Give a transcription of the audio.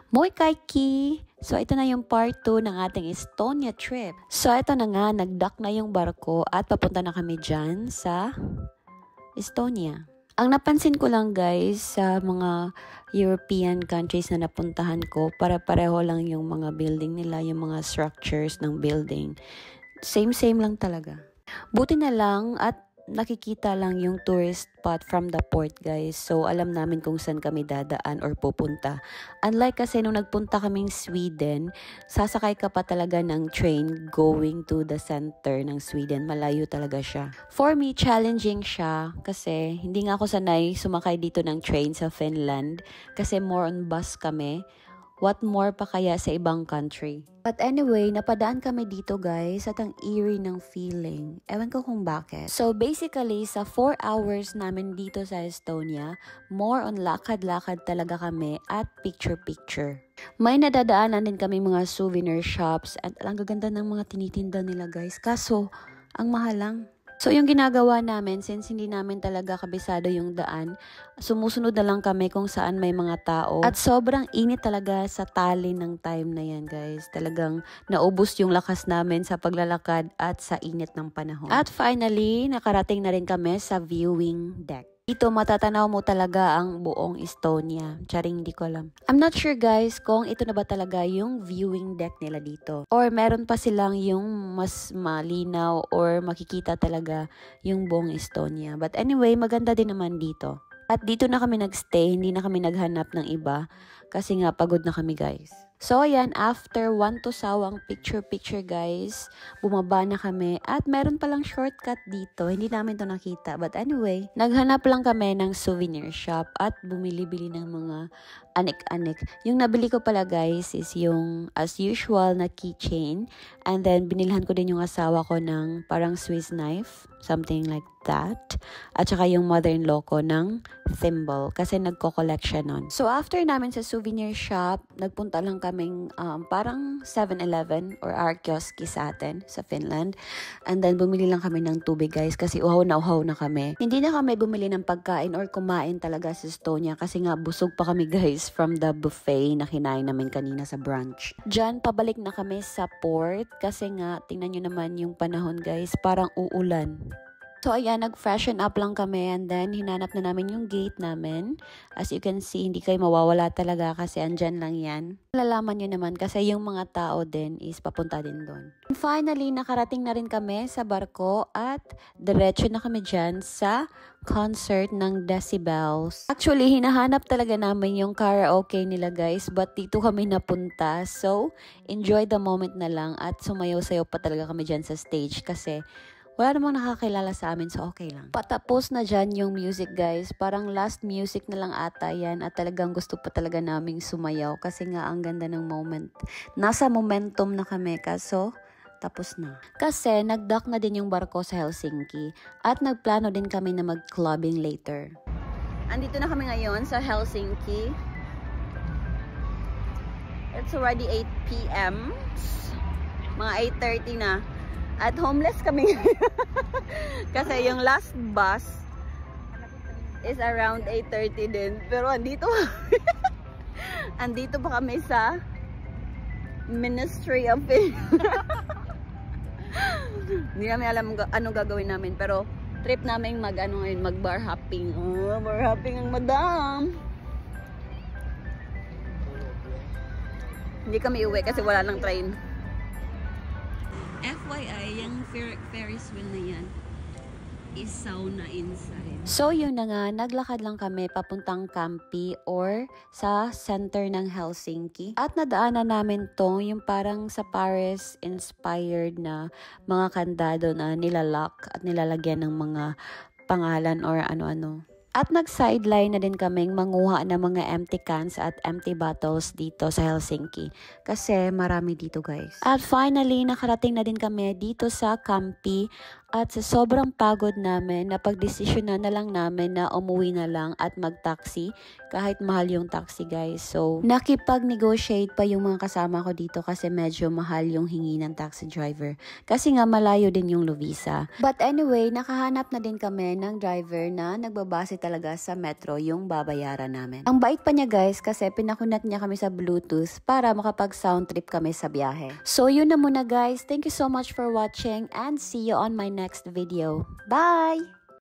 Moi kaikki! So ito na yung part 2 ng ating Estonia trip. So ito na nga, nag-dock na yung barko at papunta na kami dyan sa Estonia. Ang napansin ko lang guys sa mga European countries na napuntahan ko, para-pareho lang yung mga building nila, yung mga structures ng building. Same lang talaga. Buti na lang at nakikita lang yung tourist spot from the port guys. So alam namin kung saan kami dadaan or pupunta. Unlike kasi nung nagpunta kaming Sweden, sasakay ka pa talaga ng train going to the center ng Sweden. Malayo talaga siya. For me, challenging siya kasi hindi nga ako sanay sumakay dito ng train sa Finland kasi more on bus kami. What more pa kaya sa ibang country? But anyway, napadaan kami dito guys at ang eerie ng feeling. Ewan ko kung bakit. So basically, sa 4 hours namin dito sa Estonia, more on lakad-lakad talaga kami at picture-picture. May nadadaanan din kami mga souvenir shops at ang gaganda ng mga tinitinda nila guys. Kaso, ang mahal lang. So, yung ginagawa namin, since hindi namin talaga kabisado yung daan, sumusunod na lang kami kung saan may mga tao. At sobrang init talaga sa tali ng time na yan, guys. Talagang naubos yung lakas namin sa paglalakad at sa init ng panahon. At finally, nakarating na rin kami sa viewing deck. Dito matatanaw mo talaga ang buong Estonia. Charing, hindi ko alam. I'm not sure guys kung ito na ba talaga yung viewing deck nila dito. Or meron pa silang yung mas malinaw or makikita talaga yung buong Estonia. But anyway, maganda din naman dito. At dito na kami nagstay, hindi na kami naghanap ng iba kasi nga pagod na kami guys. So ayan, after 1 to sawang picture guys, bumaba na kami at meron palang shortcut dito. Hindi namin to nakita. But anyway, naghanap lang kami ng souvenir shop at bumili-bili ng mga anik-anik. Yung nabili ko pala guys is yung as usual na keychain. And then binilhan ko din yung asawa ko ng parang Swiss knife. Something like that. At saka yung mother-in-law ko ng thimble kasi nagko-collect siya nun. So after namin sa souvenir shop, nagpunta lang kaming parang 7-Eleven or our kiosk sa atin sa Finland. And then bumili lang kami ng tubig guys kasi uhaw na kami. Hindi na kami bumili ng pagkain or kumain talaga sa Estonia kasi nga busog pa kami guys from the buffet na kinain namin kanina sa brunch. Diyan pabalik na kami sa port kasi nga tingnan nyo naman yung panahon guys, parang uulan. So ayan, nag-freshen up lang kami and then hinanap na namin yung gate namin. As you can see, hindi kayo mawawala talaga kasi andyan lang yan. Lalaman nyo naman kasi yung mga tao din is papunta din doon. Finally, nakarating na rin kami sa barko at diretso na kami dyan sa concert ng Decibels. Actually, hinahanap talaga namin yung karaoke nila guys but dito kami napunta. So, enjoy the moment na lang at sumayaw-sayaw pa talaga kami dyan sa stage kasi wala namang nakakilala sa amin, so okay lang. Patapos na dyan yung music guys. Parang last music na lang ata yan at talagang gusto pa talaga naming sumayaw kasi nga ang ganda ng moment. Nasa momentum na kami kaso tapos na. Kasi nag-dock na din yung barko sa Helsinki at nagplano din kami na mag-clubbing later. Andito na kami ngayon sa Helsinki. It's already 8 p.m. Mga 8:30 na. At homeless kami. Kasi yung last bus is around 8:30 din. Pero andito andito pa kami sa Ministry of Hindi namin alam anong gagawin namin. Pero trip namin mag bar hopping. Oh, bar hopping ang madam. Hindi kami uwi kasi wala nang train. FYI, yung Ferris wheel na yan is sauna inside. So yun na nga, naglakad lang kami papuntang Kamppi or sa center ng Helsinki. At nadaanan namin to yung parang sa Paris inspired na mga kandado na nilalak at nilalagyan ng mga pangalan or ano-ano. At nag-sideline na din kaming manguha ng mga empty cans at empty bottles dito sa Helsinki. Kasi marami dito guys. At finally, nakarating na din kami dito sa Kamppi. At sa sobrang pagod namin, napagdesisyonan na lang namin na umuwi na lang at mag-taxi kahit mahal yung taxi guys. So, nakipag-negotiate pa yung mga kasama ko dito kasi medyo mahal yung hingi ng taxi driver. Kasi nga malayo din yung Lovisa. But anyway, nakahanap na din kami ng driver na nagbabase talaga sa metro yung babayaran namin. Ang bait pa niya guys kasi pinakunat niya kami sa Bluetooth para makapag-sound trip kami sa biyahe. So, yun na muna guys. Thank you so much for watching and see you on my next video. Bye!